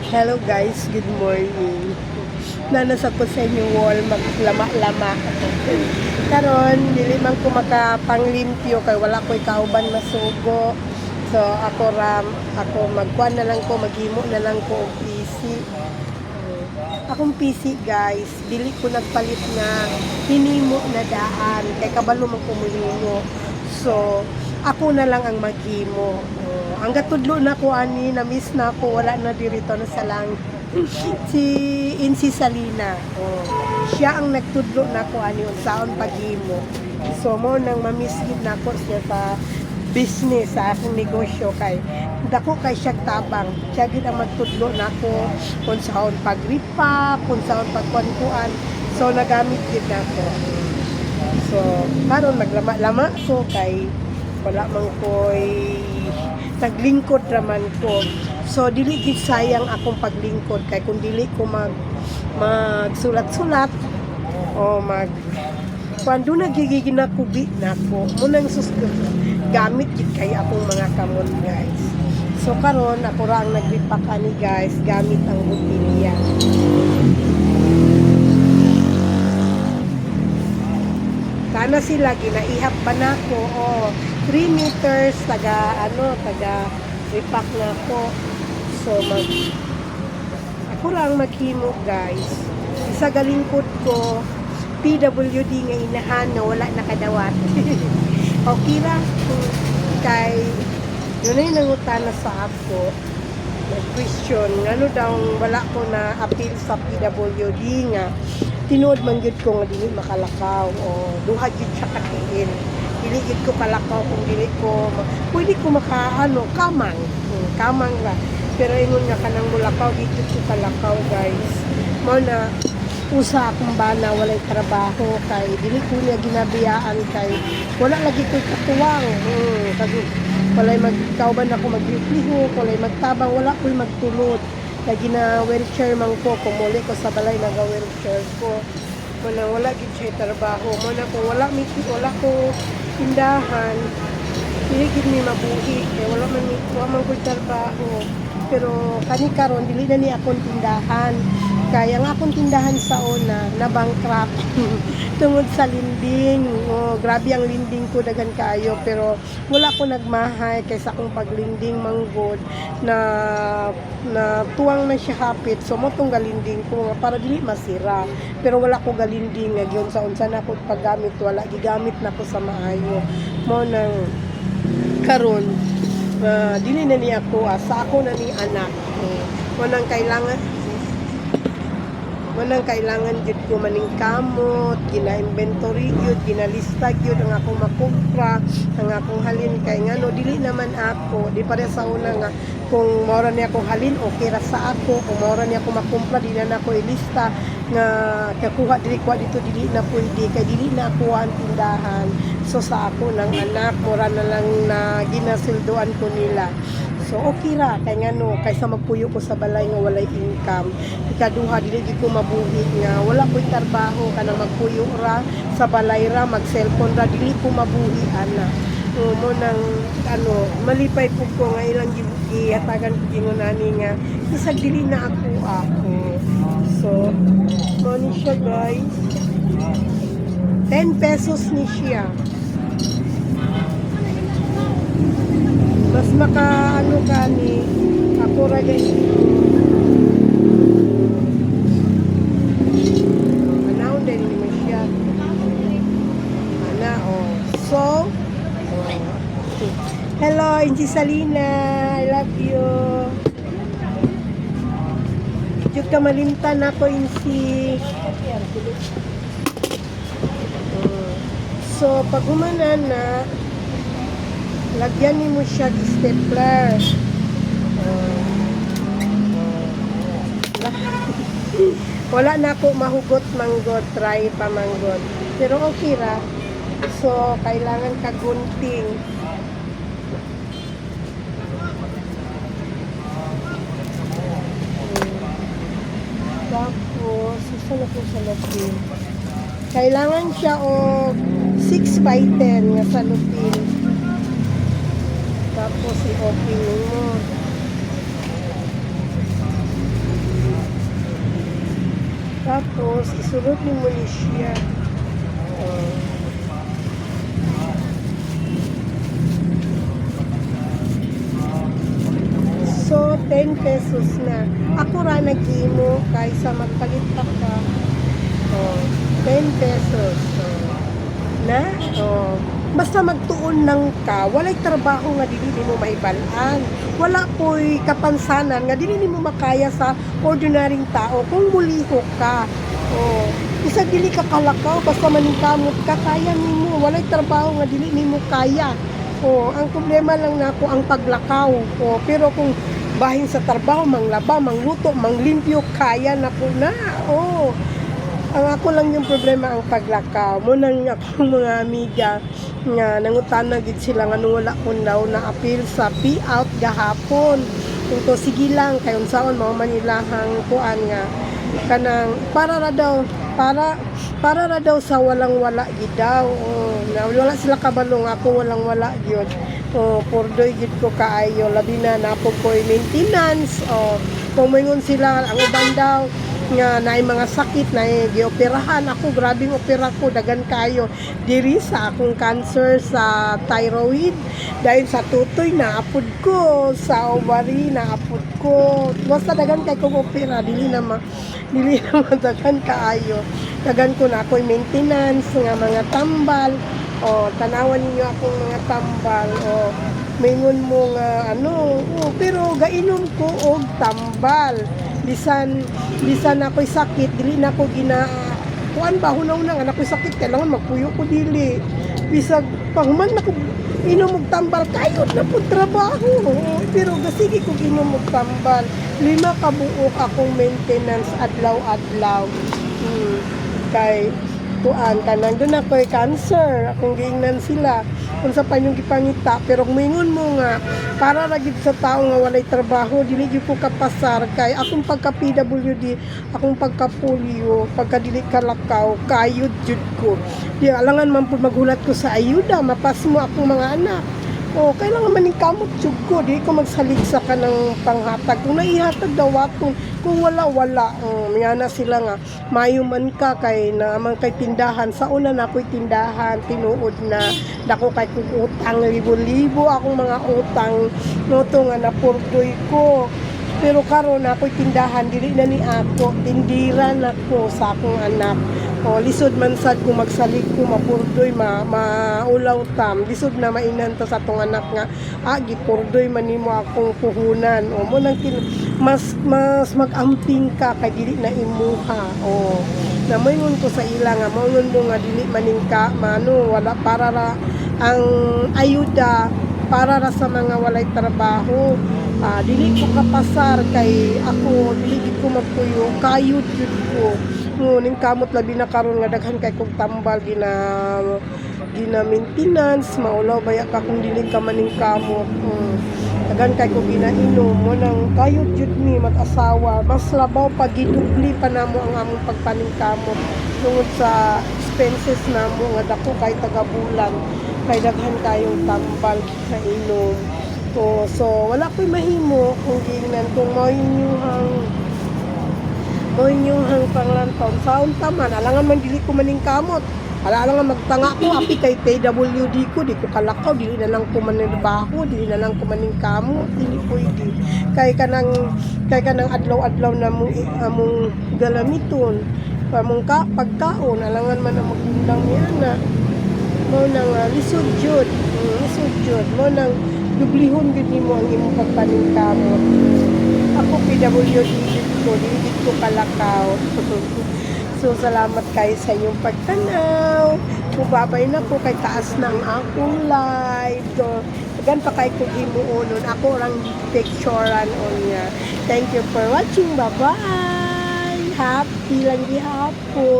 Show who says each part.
Speaker 1: Hello guys, good morning. Nanasa ko sa inyo wall, maglama-lama. Karon dili man ko makapanglimpyo kay wala ko'y kauban masugo. So ako magkuan na lang ko, maghimo na lang ko og PC. Akong PC guys, dili ko nagpalit nga hinimo na daan kay kabalo man ko muhimo. So ako na lang ang maghimo. Ang gatudlo na ko ani, na-miss na ako, wala na dirito na sa lang. Si Insi Salina. Siya ang nagtudlo na ko ani unsaon paghimo. So mo nang ma-miss gid na ko siya sa business sa akong negosyo kay dako kay siya tabang. Siya gid ang magtudlo na ko kung saan pagripa, kung saan pagkuan-kuan. So nagamit gid na ko. So karon maglama-lama ko kay wala man ko'y naglingkod raman ko. So dili gid sayang akong paglingkod kay kung dili ko magsulat-sulat o kuando nagigigin na kubi nako mo nang gamit gid kay akong mga kamon guys. So karon ako ra ang naglipak ani guys gamit ang botilya. Kana sila ginaihap ba nako 3 meters taga repack na ko. So ako lang maghimo guys. Isa galingkod ko PWD nga inahan na wala nakadawat. Okay ra kay yun ay nangutana sa ako. Question ano daw wala ko na appeal sa PWD nga tinuod man gyud ko nga dili makalakaw o duha gyud siya katiin. Dili gid ko palakaw kung dili ko pwede ko kamang ra pero ingon nga kanang mulakaw dito ko palakaw guys mo na usa akong bana walay trabaho kay dili ko niya ginabiyaan kay wala lagi ko katuwang kasi walay magkauban ako magliho walay magtabang wala ko magtulod kay gina-wheelchair man ko kumuli ko sa balay naga-wheelchair ko mo na wala gid siya trabaho mo na kung wala ko tindahan dili gid mi mabuhi kay wala man ko trabaho pero kani karon dili na ni akong tindahan kaya ang akong tindahan sa una na bankrupt tungod sa linding grabe ang linding ko dagan kaayo pero wala ko nagmahay kaysa akong paglinding manggod na tuwang na siya hapit so mo tong galinding ko para dili masira pero wala ko galinding nga gyud sa unsa na ko paggamit wala gigamit na ko sa maayo mo nang karon dili na ni ako sa ako na ni anak mo nang kailangan jud ko maning kamot gina-inventory yun ginalista yun ang akong makumpra ang akong halin kay ngano dili naman ako di pare sa una nga kung mora niya akong halin okay ra sa ako kung mora niya ako makumpra di na ako ilista nga kakuha dili na pwede kay dili na ako ang tindahan so sa ako ng anak mora na lang na ginasilduan ko nila so okay ra kay ngano kaysa magpuyo ko sa balay nga walay income ikaduha dili gid ko mabuhi nga wala ko'y trabaho kanang magpuyo ra sa balay ra mag cellphone ra dili ko mabuhi ana mo nang malipay pud ko nga ilang gihatagan ko gingunani nga isag dili na ako so mo ni siya guys 10 pesos ni siya mas kani ako ra guys anaw din ni siya so hello Insi Salina I love you jud ka malimtan ako Insi so pag humanan na lagyan mo siya di stapler. Wala na ako mahugot manggod, try pa manggod. Pero okay ra. So, kailangan kagunting. Tapos, isa na po sa lupin. Kailangan siya o 6 by 10 nga sa lupin. Tapos i-open mo. Tapos, isulod ni mo ni siya. Oh. So, 10 pesos na. Ako ra nag-imo kaysa magpalit pa ka. Oh, 10 pesos. Oh. Na? Oh. Basta magtuon lang ka, walay trabaho nga dili nimo maibalaan. Wala po'y kapansanan nga dili nimo makaya sa ordinaryong tao kung mulihok ka. Oh, isa dili ka kalakaw basta maningkamot ka kaya nimo. Walay trabaho nga dili nimo kaya. Oh, ang problema lang nako ang paglakaw. Oh, pero kung bahin sa trabaho, manglaba, mangluto, manglimpyo, kaya na po na. Oh, ang ako lang yung problema ang paglakaw. Munang akong mga amiga nga nangutana gid sila nga nung wala ko daw na appeal sa payout gahapon. Kung sige lang kay unsaon mao man ilahang kuan nga kanang para ra daw sa walang wala gid daw. Oh, na wala sila kabalong ako walang wala gyud. Oh, purdoy gid ko kaayo labi na napog ko maintenance. Oh, kung moingon sila ang uban daw nga naay mga sakit na gioperahan ako, grabing opera ko dagan kayo diri sa akong cancer sa thyroid dahil sa tutoy na apod ko sa ovary na apod ko basta dagan kay kong opera dili na dagan kaayo dagan ko na ako'y maintenance nga mga tambal o tanawan niyo akong mga tambal o mingon mo nga ano pero gainom ko og tambal bisan ako'y sakit dili na ko kuan ba hunaw na nga ako'y sakit kailangan magpuyo ko dili bisag pangman na ko inom og tambal kayod na po trabaho pero gasigi ko inom og tambal 5 ka buok akong maintenance adlaw-adlaw kay kuan kanang doon ako'y cancer akong giingnan sila kung sa pa yung gipangita pero mingon mo nga para ra gid sa tao nga walay trabaho dili gyud ko kapasar kay akong pagka PWD akong pagka polio pagka dili kalakaw kayod jud ko di alangan man pud maghulat ko sa ayuda mapas mo akong mga anak kailangan maning kamot jud ko di ko magsalig sa kanang panghatag kung naihatag daw akong kung wala nga na sila nga mayuman ka kay naman kay tindahan sa una na ako'y tindahan tinuod na dako kay kung utang libo-libo akong mga utang noto nga napurdoy ko pero karon ako'y tindahan dili na ni ako tindiran ako sa akong anak lisod man sad kung magsalig ko mapurdoy maulaw tam lisod na mainanta sa tong anak nga gipurdoy man nimo akong puhunan mo nang mas magamping ka kay dili na imuha namoyngon ko sa ila nga maungon mo nga dili maningka wala para ra ang ayuda para ra sa mga walay trabaho dili ko kapasar kay ako dili ko magpuyo kayod jud ko ning kamot labi na karon nga daghan kay kog tambal gina maintenance maulaw baya ka kung dili ka maning kamot daghan kay kog ginainom mo nang kayod jud mi mag-asawa mas labaw pag gidubli pa namo ang among pagpaningkamot tungod sa expenses namo nga dako kay taga-bulan kay daghan kayong tambal sa inom so wala ko'y mahimo kung gingnan kung mao inyong panglantaw saon taman alangan man dili ko maning kamot alangan magtanga ko api kay PWD ko di ko kalakaw dili na lang ko manirbaho dili na lang ko maning kamot dili pwede kay kanang adlaw-adlaw na among galamiton pamong pagkaon alangan man ang magundang yana mo nang lisod jud mo nang dublihon gid nimo ang imong pagpaningkamot ako PWD ko dili ko kalakaw so salamat kayo sa inyong pagtanaw mubabay na po kay taas ng akong live gan pa kay kung himuonon ako lang picturean on niya thank you for watching bye bye happy lang gihapon